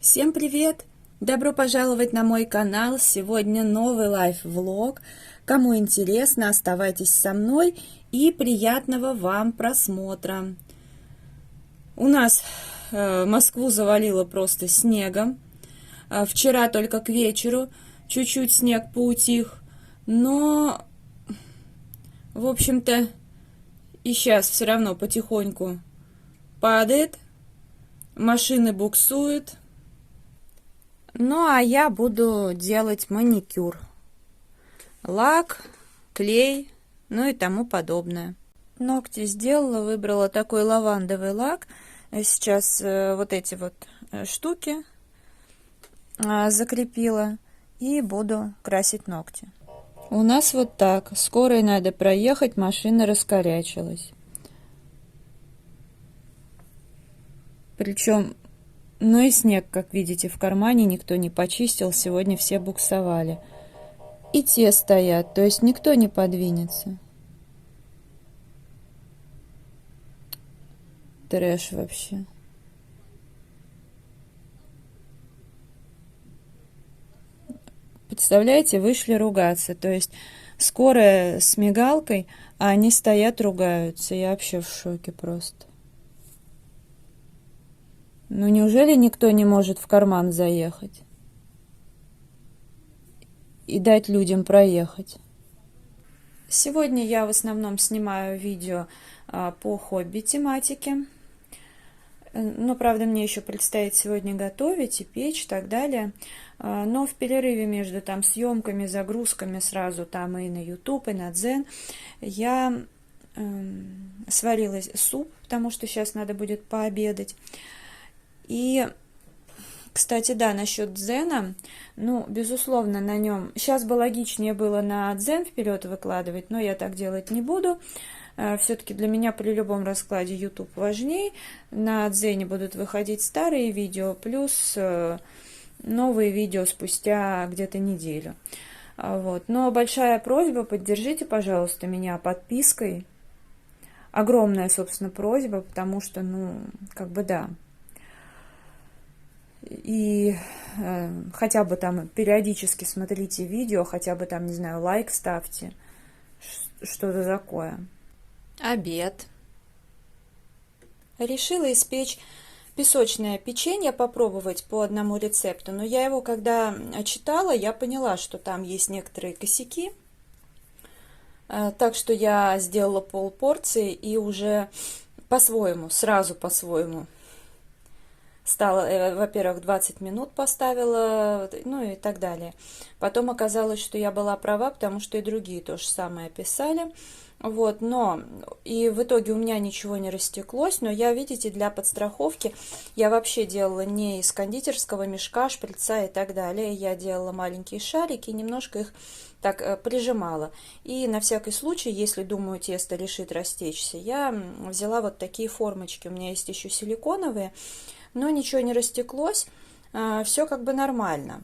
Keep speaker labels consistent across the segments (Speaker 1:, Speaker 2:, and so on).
Speaker 1: Всем привет! Добро пожаловать на мой канал. Сегодня новый лайф-влог. Кому интересно, оставайтесь со мной и приятного вам просмотра. У нас Москву завалило просто снегом. Вчера только к вечеру чуть-чуть снег поутих, но, в общем-то, и сейчас все равно потихоньку падает, машины буксуют. Ну, а я буду делать маникюр. Лак, клей, ну и тому подобное. Ногти сделала, выбрала такой лавандовый лак. Сейчас вот эти вот штуки закрепила и буду красить ногти. У нас вот так. Скорой надо проехать, машина раскорячилась. Причем... Ну и снег, как видите, в кармане никто не почистил, сегодня все буксовали. И те стоят, то есть никто не подвинется. Трэш вообще. Представляете, вышли ругаться, то есть скорая с мигалкой, а они стоят, ругаются. Я вообще в шоке просто. Ну, неужели никто не может в карман заехать и дать людям проехать? Сегодня я в основном снимаю видео по хобби-тематике. Но, правда, мне еще предстоит сегодня готовить и печь и так далее. Но в перерыве между там съемками, загрузками сразу там и на YouTube, и на Дзен я сварила суп, потому что сейчас надо будет пообедать. И, кстати, да, насчет Дзена, ну, безусловно, на нем... Сейчас бы логичнее было на Дзен вперед выкладывать, но я так делать не буду. Все-таки для меня при любом раскладе YouTube важней. На Дзене будут выходить старые видео, плюс новые видео спустя где-то неделю. Вот. Но большая просьба, поддержите, пожалуйста, меня подпиской. Огромная, собственно, просьба, потому что, ну, как бы да... И хотя бы там периодически смотрите видео, хотя бы там, не знаю, лайк ставьте, что-то такое. Обед. Решила испечь песочное печенье, попробовать по одному рецепту, но я его, когда читала, я поняла, что там есть некоторые косяки, так что я сделала полпорции и уже по-своему, сразу по-своему. Стала, во-первых, 20 минут поставила, ну и так далее. Потом оказалось, что я была права, потому что и другие то же самое писали. Вот, но и в итоге у меня ничего не растеклось, но я, видите, для подстраховки я вообще делала не из кондитерского мешка, шприца и так далее. Я делала маленькие шарики, немножко их так прижимала. И на всякий случай, если, думаю, тесто решит растечься, я взяла вот такие формочки. У меня есть еще силиконовые. Но ничего не растеклось, все как бы нормально.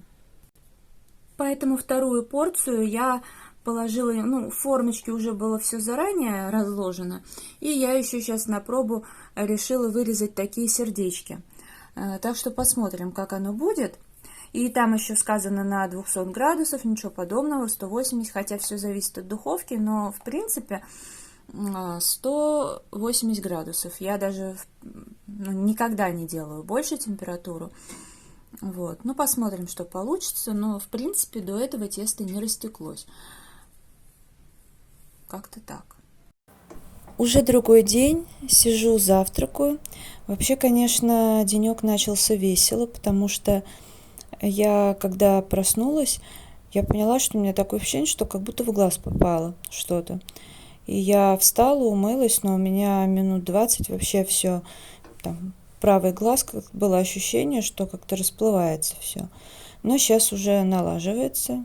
Speaker 1: Поэтому вторую порцию я положила, ну, в формочке уже было все заранее разложено, и я еще сейчас на пробу решила вырезать такие сердечки. Так что посмотрим, как оно будет. И там еще сказано на 200 градусов, ничего подобного, 180, хотя все зависит от духовки, но в принципе 180 градусов. Я даже никогда не делаю больше температуру. Вот. Ну, посмотрим, что получится. Но, в принципе, до этого тесто не растеклось. Как-то так. Уже другой день. Сижу, завтракаю. Вообще, конечно, денек начался весело, потому что я, когда проснулась, я поняла, что у меня такое ощущение, что как будто в глаз попало что-то. И я встала, умылась, но у меня минут 20 вообще все, там, правый глаз, как было ощущение, что как-то расплывается все. Но сейчас уже налаживается.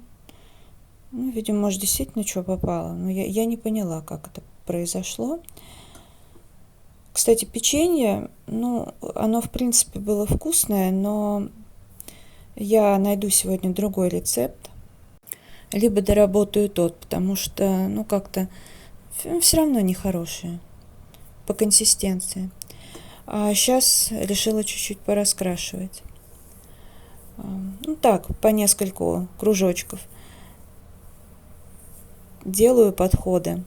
Speaker 1: Ну, видимо, может, действительно что попало. Но я не поняла, как это произошло. Кстати, печенье, ну, оно, в принципе, было вкусное, но я найду сегодня другой рецепт. Либо доработаю тот, потому что, ну, как-то... все равно нехорошие по консистенции. А сейчас решила чуть-чуть пораскрашивать. Ну так, по нескольку кружочков. Делаю подходы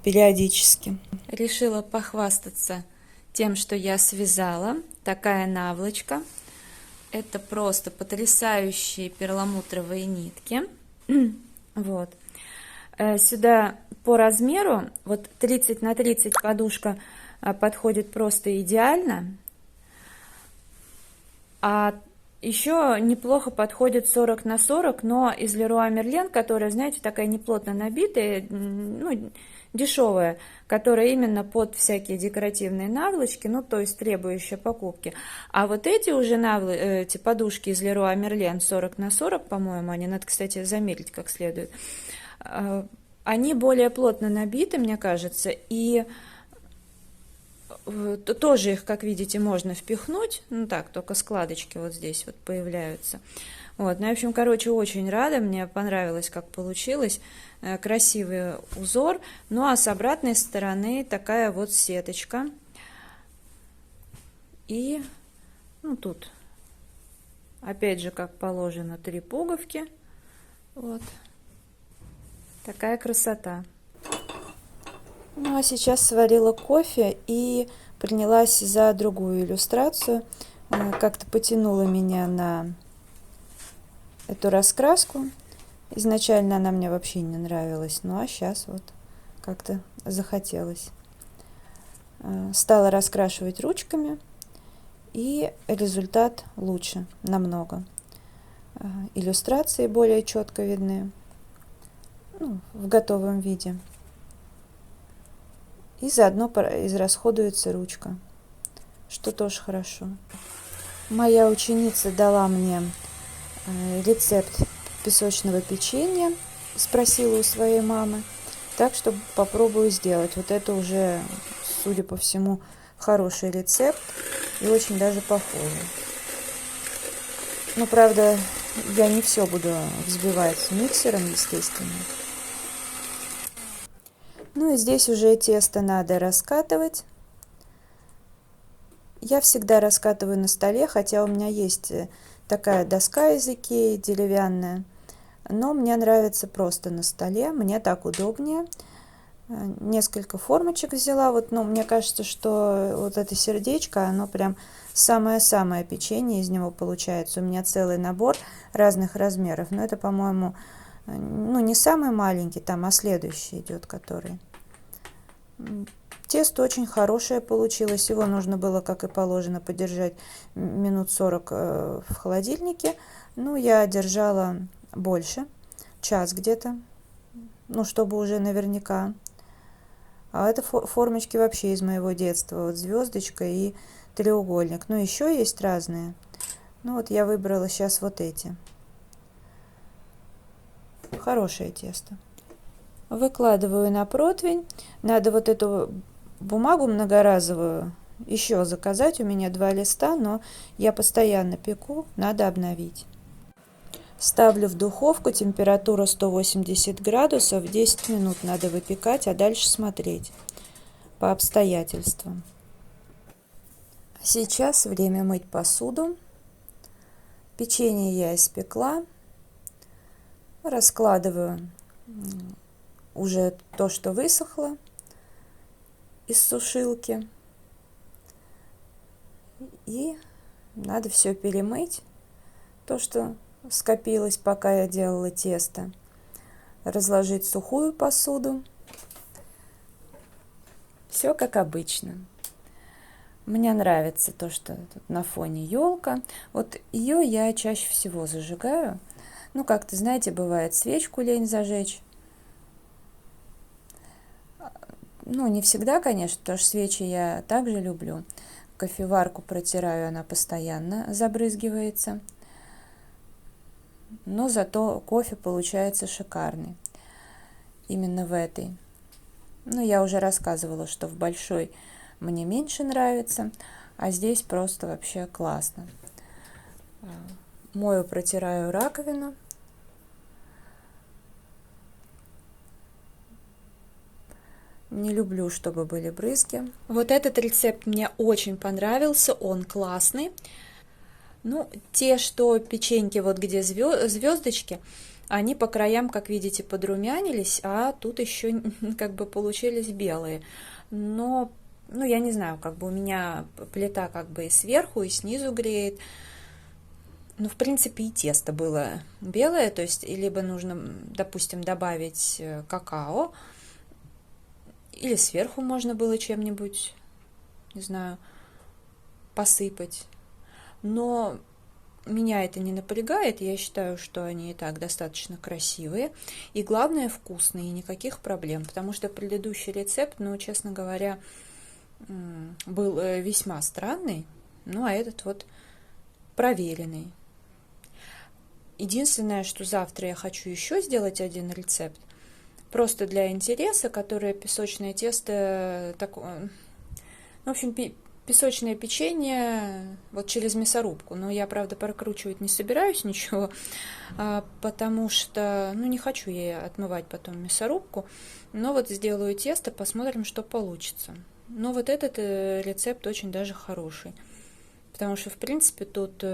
Speaker 1: периодически. Решила похвастаться тем, что я связала. Такая наволочка. Это просто потрясающие перламутровые нитки. Вот. Сюда по размеру, вот 30 на 30 подушка подходит просто идеально. А еще неплохо подходит 40 на 40, но из Leroy Merlin, которая, знаете, такая неплотно набитая, ну, дешевая, которая именно под всякие декоративные наволочки, ну, то есть требующие покупки. А вот эти уже эти подушки из Leroy Merlin 40 на 40, по-моему, они, надо, кстати, замерить как следует, они более плотно набиты, мне кажется, и тоже их, как видите, можно впихнуть. Ну так, только складочки вот здесь вот появляются. Вот, ну, в общем, короче, очень рада. Мне понравилось, как получилось. Красивый узор. Ну, а с обратной стороны такая вот сеточка. И, ну, тут, опять же, как положено, 3 пуговки. Вот. Такая красота. Ну, а сейчас сварила кофе и принялась за другую иллюстрацию. Как-то потянула меня на эту раскраску. Изначально она мне вообще не нравилась, ну а сейчас вот как-то захотелось. Стала раскрашивать ручками, и результат лучше намного. Иллюстрации более четко видны, ну, в готовом виде. И заодно израсходуется ручка, что тоже хорошо. Моя ученица дала мне рецепт песочного печенья, спросила у своей мамы, так что попробую сделать. Вот это уже, судя по всему, хороший рецепт и очень даже похожий. Ну, правда, я не все буду взбивать миксером, естественно. Ну и здесь уже тесто надо раскатывать. Я всегда раскатываю на столе, хотя у меня есть такая доска из Икеи, деревянная. Но мне нравится просто на столе, мне так удобнее. Несколько формочек взяла. Вот, ну, мне кажется, что вот это сердечко, оно прям самое-самое печенье из него получается. У меня целый набор разных размеров. Но это, по-моему, ну, не самый маленький, там, а следующий идет, который. Тесто очень хорошее получилось. Его нужно было, как и положено, подержать минут 40 в холодильнике. Ну, я держала больше, час где-то, ну, чтобы уже наверняка. А это формочки вообще из моего детства. Вот звездочка и треугольник. Но еще есть разные. Ну, вот я выбрала сейчас вот эти. Хорошее тесто. Выкладываю на противень. Надо вот эту бумагу многоразовую еще заказать. У меня 2 листа, но я постоянно пеку, надо обновить. Ставлю в духовку, температура 180 градусов, 10 минут надо выпекать, а дальше смотреть по обстоятельствам. Сейчас время мыть посуду. Печенье я испекла. Раскладываю уже то, что высохло из сушилки. И надо все перемыть, то, что скопилось, пока я делала тесто. Разложить сухую посуду. Все как обычно. Мне нравится то, что тут на фоне елка. Вот ее я чаще всего зажигаю. Ну, как-то, знаете, бывает, свечку лень зажечь. Ну, не всегда, конечно, потому что свечи я также люблю. Кофеварку протираю, она постоянно забрызгивается. Но зато кофе получается шикарный. Именно в этой. Ну, я уже рассказывала, что в большой мне меньше нравится, а здесь просто вообще классно. Мою, протираю раковину. Не люблю, чтобы были брызги. Вот этот рецепт мне очень понравился, он классный. Ну, те, что печеньки, вот где звездочки, они по краям, как видите, подрумянились, а тут еще как бы получились белые. Но, ну, я не знаю, как бы у меня плита как бы и сверху, и снизу греет. Ну, в принципе, и тесто было белое, то есть либо нужно, допустим, добавить какао, или сверху можно было чем-нибудь, не знаю, посыпать. Но меня это не напрягает, я считаю, что они и так достаточно красивые. И главное, вкусные, и никаких проблем, потому что предыдущий рецепт, ну, честно говоря, был весьма странный, ну, а этот вот проверенный. Единственное, что завтра я хочу еще сделать один рецепт, просто для интереса, которое песочное тесто, такое, в общем, песочное печенье вот через мясорубку. Но я, правда, прокручивать не собираюсь ничего, потому что, ну, не хочу я отмывать потом мясорубку. Но вот сделаю тесто, посмотрим, что получится. Но вот этот рецепт очень даже хороший, потому что, в принципе, тут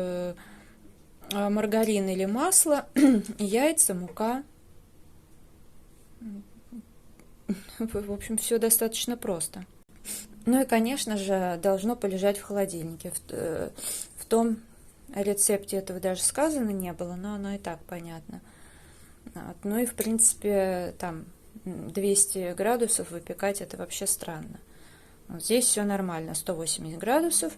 Speaker 1: маргарин или масло, яйца, мука. В общем, все достаточно просто. Ну и, конечно же, должно полежать в холодильнике. В том рецепте этого даже сказано не было, но оно и так понятно. Ну и, в принципе, там 200 градусов выпекать это вообще странно. Вот здесь все нормально, 180 градусов,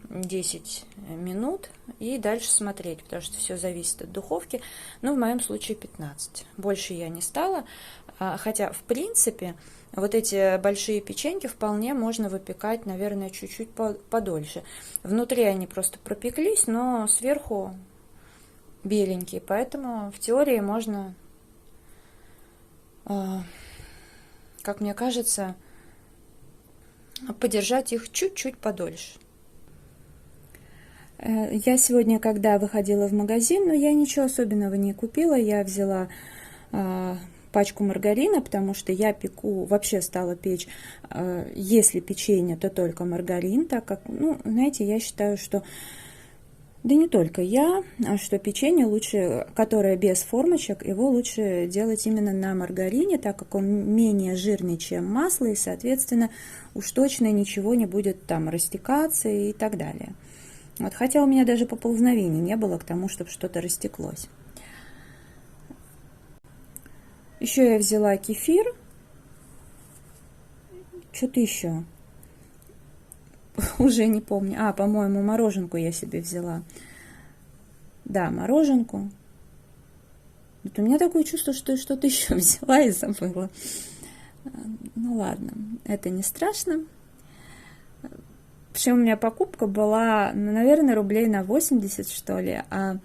Speaker 1: 10 минут и дальше смотреть, потому что все зависит от духовки. Но в моем случае 15. Больше я не стала, хотя, в принципе, вот эти большие печеньки вполне можно выпекать, наверное, чуть-чуть подольше. Внутри они просто пропеклись, но сверху беленькие, поэтому в теории можно, как мне кажется, подержать их чуть-чуть подольше. Я сегодня, когда выходила в магазин, но я ничего особенного не купила. Я взяла пачку маргарина, потому что я пеку, вообще стала печь, если печенье, то только маргарин, так как, ну, знаете, я считаю, что, да не только я, а что печенье лучше, которое без формочек, его лучше делать именно на маргарине, так как он менее жирный, чем масло, и, соответственно, уж точно ничего не будет там растекаться и так далее. Вот, хотя у меня даже поползновений не было к тому, чтобы что-то растеклось. Еще я взяла кефир. Что-то еще. Уже не помню. По-моему, мороженку я себе взяла. Да, мороженку. Вот у меня такое чувство, что я что-то еще взяла и забыла. Ну ладно, это не страшно. Причем у меня покупка была, ну, наверное, рублей на 80, что ли, а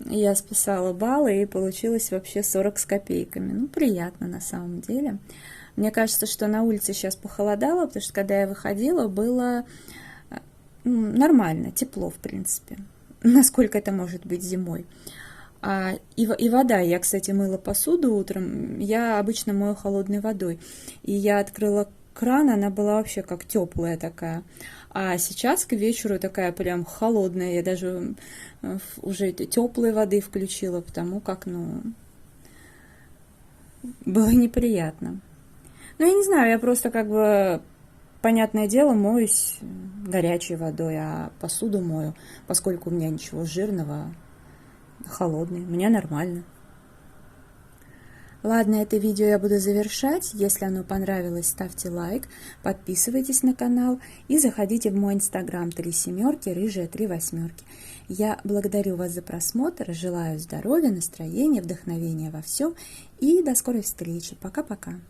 Speaker 1: я списала баллы и получилось вообще 40 с копейками. Ну, приятно на самом деле. Мне кажется, что на улице сейчас похолодало, потому что когда я выходила, было нормально, тепло, в принципе. Насколько это может быть зимой. И вода, я, кстати, мыла посуду утром, я обычно мою холодной водой. И я открыла кран, она была вообще как теплая такая. А сейчас к вечеру такая прям холодная. Я даже уже теплой воды включила, потому как, ну, было неприятно. Ну, я не знаю, я просто как бы, понятное дело, моюсь горячей водой, а посуду мою, поскольку у меня ничего жирного, холодный, мне нормально. Ладно, это видео я буду завершать. Если оно понравилось, ставьте лайк, подписывайтесь на канал и заходите в мой инстаграм 3 семерки, рыжая 3 восьмерки. Я благодарю вас за просмотр, желаю здоровья, настроения, вдохновения во всем и до скорой встречи. Пока-пока.